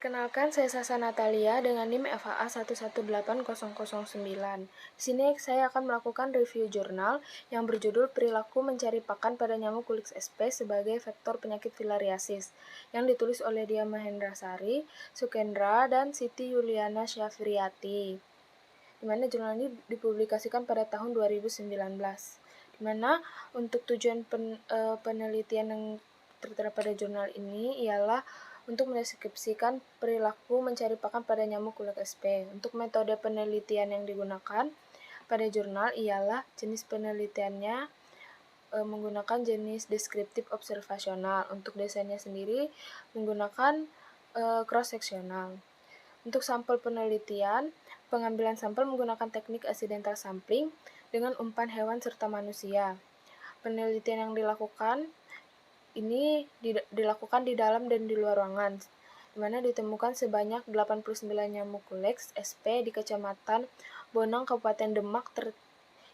Perkenalkan, saya Sasa Natalia dengan NIM FHA 118009. Di sini saya akan melakukan review jurnal yang berjudul Perilaku Mencari Pakan pada Nyamuk Kulit SP sebagai Vektor Penyakit Filariasis, yang ditulis oleh Dia Mahendrasari, Sukendra, dan Siti Yuliana Syafriati, di mana jurnal ini dipublikasikan pada tahun 2019. Di mana untuk tujuan penelitian yang tertera pada jurnal ini ialah untuk mendeskripsikan perilaku mencari pakan pada nyamuk kulit SP. Untuk metode penelitian yang digunakan pada jurnal ialah jenis penelitiannya menggunakan jenis deskriptif observasional. Untuk desainnya sendiri menggunakan cross-seksional. Untuk sampel penelitian, pengambilan sampel menggunakan teknik accidental sampling dengan umpan hewan serta manusia. Penelitian yang dilakukan ini dilakukan di dalam dan di luar ruangan, di mana ditemukan sebanyak 89 nyamuk kulex SP di Kecamatan Bonang, Kabupaten Demak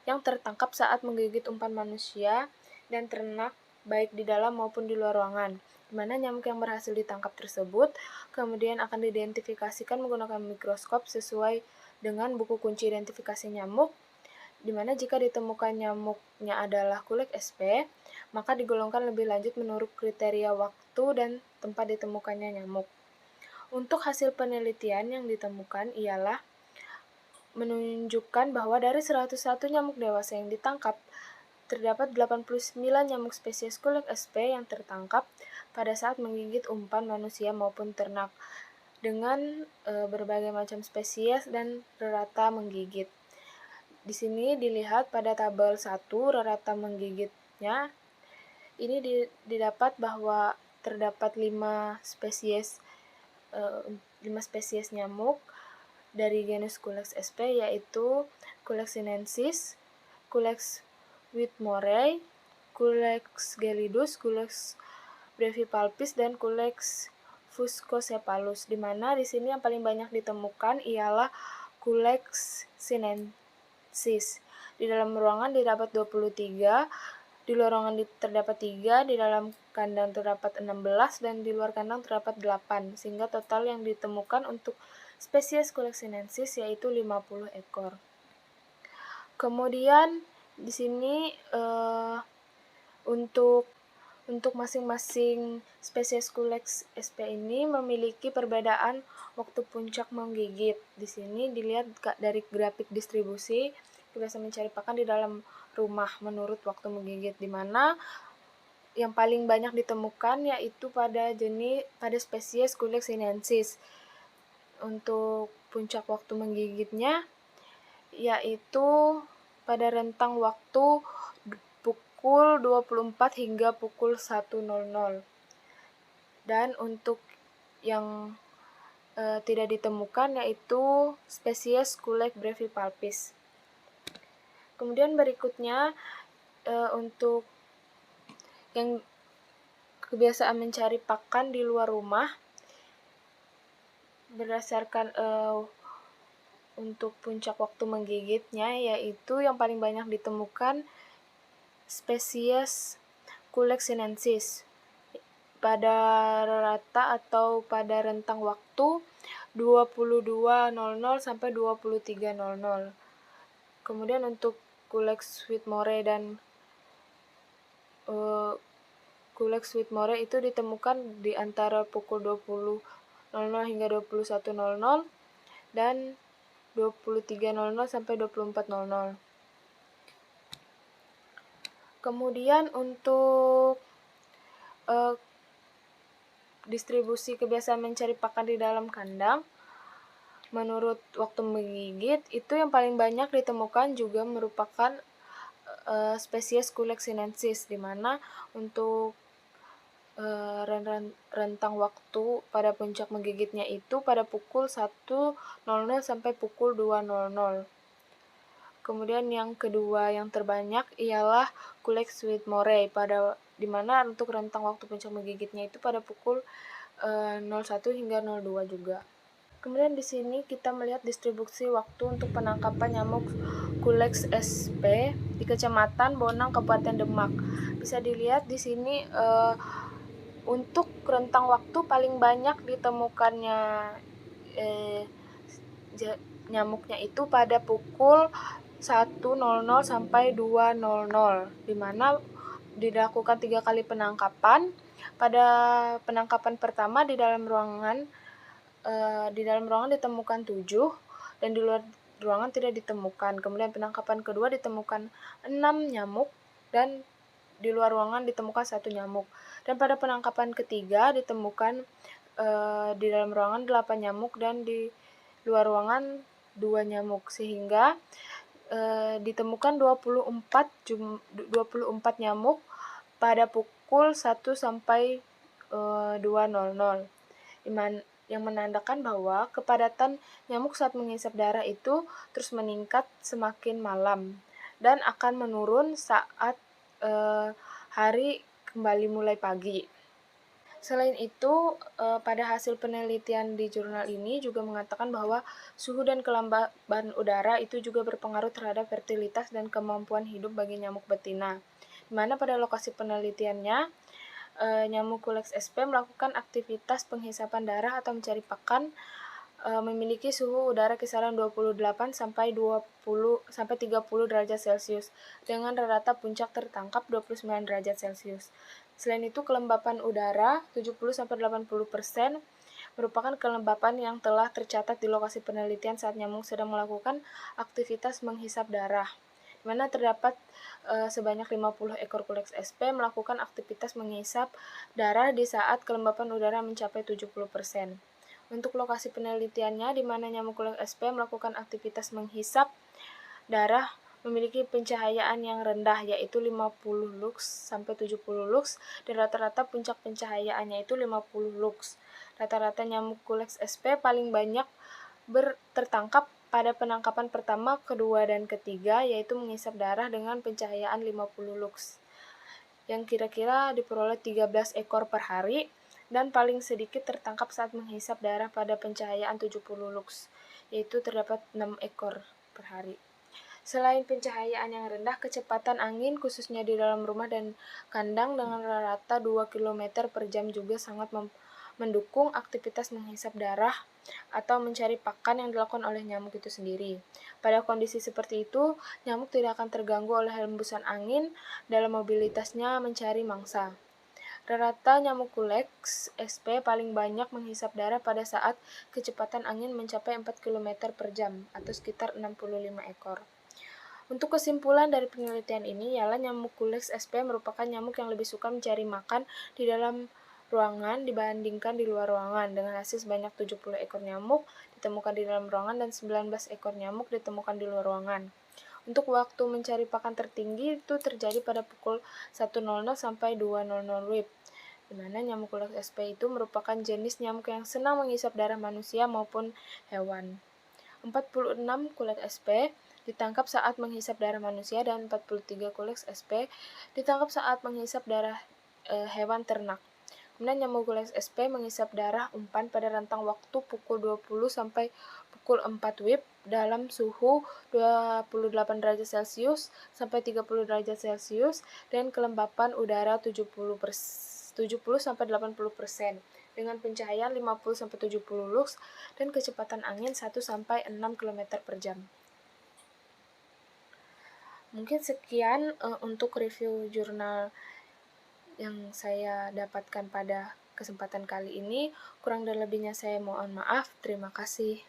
yang tertangkap saat menggigit umpan manusia dan ternak baik di dalam maupun di luar ruangan, di mana nyamuk yang berhasil ditangkap tersebut kemudian akan diidentifikasikan menggunakan mikroskop sesuai dengan buku kunci identifikasi nyamuk, di mana jika ditemukan nyamuknya adalah kulit SP, maka digolongkan lebih lanjut menurut kriteria waktu dan tempat ditemukannya nyamuk. Untuk hasil penelitian yang ditemukan ialah menunjukkan bahwa dari 101 nyamuk dewasa yang ditangkap, terdapat 89 nyamuk spesies kulit SP yang tertangkap pada saat menggigit umpan manusia maupun ternak, dengan berbagai macam spesies dan rata menggigit. Di sini dilihat pada tabel 1 rata menggigitnya, ini didapat bahwa terdapat 5 spesies nyamuk dari genus Culex SP, yaitu Culex sinensis, Culex whitmorei, Culex gelidus, Culex brevipalpis, dan Culex fuscocephalus, di mana di sini yang paling banyak ditemukan ialah Culex sinensis. Di dalam ruangan didapat 23, di luar ruangan terdapat 3, di dalam kandang terdapat 16, dan di luar kandang terdapat 8, sehingga total yang ditemukan untuk spesies Culex sinensis yaitu 50 ekor. Kemudian di sini untuk masing-masing spesies Culex SP ini memiliki perbedaan waktu puncak menggigit. Di sini dilihat dari grafik distribusi kebiasaan mencari pakan di dalam rumah menurut waktu menggigit, di mana yang paling banyak ditemukan yaitu pada spesies Culex sinensis. Untuk puncak waktu menggigitnya yaitu pada rentang waktu pukul 24 hingga pukul 1.00. Dan untuk yang tidak ditemukan yaitu spesies Culex brevipalpis. Kemudian berikutnya untuk yang kebiasaan mencari pakan di luar rumah, berdasarkan untuk puncak waktu menggigitnya yaitu yang paling banyak ditemukan spesies Culex sinensis pada rata atau pada rentang waktu 22.00 sampai 23.00. Kemudian untuk Culex whitmorei dan Culex whitmorei itu ditemukan di antara pukul 20.00 hingga 21.00 dan 23.00 sampai 24.00. Kemudian untuk distribusi kebiasaan mencari pakan di dalam kandang menurut waktu menggigit, itu yang paling banyak ditemukan juga merupakan spesies Culex sinensis, di mana untuk rentang waktu pada puncak menggigitnya itu pada pukul 1.00 sampai pukul 2.00. Kemudian yang kedua yang terbanyak ialah Culex whitmorei, di mana untuk rentang waktu puncak menggigitnya itu pada pukul 01 hingga 02 juga. Kemudian di sini kita melihat distribusi waktu untuk penangkapan nyamuk Culex SP di Kecamatan Bonang, Kabupaten Demak. Bisa dilihat di sini Untuk rentang waktu paling banyak ditemukannya nyamuknya itu pada pukul 1.00 sampai 2.00, di mana dilakukan 3 kali penangkapan. Pada penangkapan pertama di dalam ruangan ditemukan 7 dan di luar ruangan tidak ditemukan. Kemudian penangkapan kedua ditemukan 6 nyamuk dan di luar ruangan ditemukan 1 nyamuk. Dan pada penangkapan ketiga ditemukan di dalam ruangan 8 nyamuk dan di luar ruangan 2 nyamuk, sehingga ditemukan 24 nyamuk pada pukul 1 sampai 2.00, yang menandakan bahwa kepadatan nyamuk saat menghisap darah itu terus meningkat semakin malam dan akan menurun saat hari kembali mulai pagi. Selain itu, pada hasil penelitian di jurnal ini juga mengatakan bahwa suhu dan kelembaban udara itu juga berpengaruh terhadap fertilitas dan kemampuan hidup bagi nyamuk betina. Di mana pada lokasi penelitiannya, nyamuk Culex sp melakukan aktivitas penghisapan darah atau mencari pakan memiliki suhu udara kisaran 28 sampai 30 derajat Celcius dengan rata-rata puncak tertangkap 29 derajat Celcius. Selain itu, kelembapan udara 70-80% merupakan kelembapan yang telah tercatat di lokasi penelitian saat nyamuk sedang melakukan aktivitas menghisap darah, di mana terdapat sebanyak 50 ekor Culex sp melakukan aktivitas menghisap darah di saat kelembapan udara mencapai 70%. Untuk lokasi penelitiannya, di mana nyamuk Culex sp melakukan aktivitas menghisap darah memiliki pencahayaan yang rendah, yaitu 50 lux sampai 70 lux, dan rata-rata puncak pencahayaannya itu 50 lux. Rata-rata nyamuk Culex sp paling banyak tertangkap pada penangkapan pertama, kedua, dan ketiga, yaitu menghisap darah dengan pencahayaan 50 lux, yang kira-kira diperoleh 13 ekor per hari, dan paling sedikit tertangkap saat menghisap darah pada pencahayaan 70 lux, yaitu terdapat 6 ekor per hari. Selain pencahayaan yang rendah, kecepatan angin khususnya di dalam rumah dan kandang dengan rata-rata 2 km per jam juga sangat mendukung aktivitas menghisap darah atau mencari pakan yang dilakukan oleh nyamuk itu sendiri. Pada kondisi seperti itu, nyamuk tidak akan terganggu oleh hembusan angin dalam mobilitasnya mencari mangsa. Rata-rata nyamuk Culex sp paling banyak menghisap darah pada saat kecepatan angin mencapai 4 km per jam atau sekitar 65 ekor. Untuk kesimpulan dari penelitian ini ialah nyamuk Culex sp merupakan nyamuk yang lebih suka mencari makan di dalam ruangan dibandingkan di luar ruangan, dengan hasil sebanyak 70 ekor nyamuk ditemukan di dalam ruangan dan 19 ekor nyamuk ditemukan di luar ruangan. Untuk waktu mencari pakan tertinggi itu terjadi pada pukul 1.00 sampai 2.00 WIB, di mana nyamuk Culex sp itu merupakan jenis nyamuk yang senang menghisap darah manusia maupun hewan. 46 Culex sp ditangkap saat menghisap darah manusia dan 43 Culex sp ditangkap saat menghisap darah hewan ternak. Kemudian nyamuk Culex sp menghisap darah umpan pada rentang waktu pukul 20 sampai pukul 4 WIB dalam suhu 28 derajat Celcius sampai 30 derajat Celcius dan kelembapan udara 70 sampai 80% dengan pencahayaan 50 sampai 70 lux dan kecepatan angin 1 sampai 6 km per jam. Mungkin sekian untuk review jurnal yang saya dapatkan pada kesempatan kali ini. Kurang dan lebihnya saya mohon maaf. Terima kasih.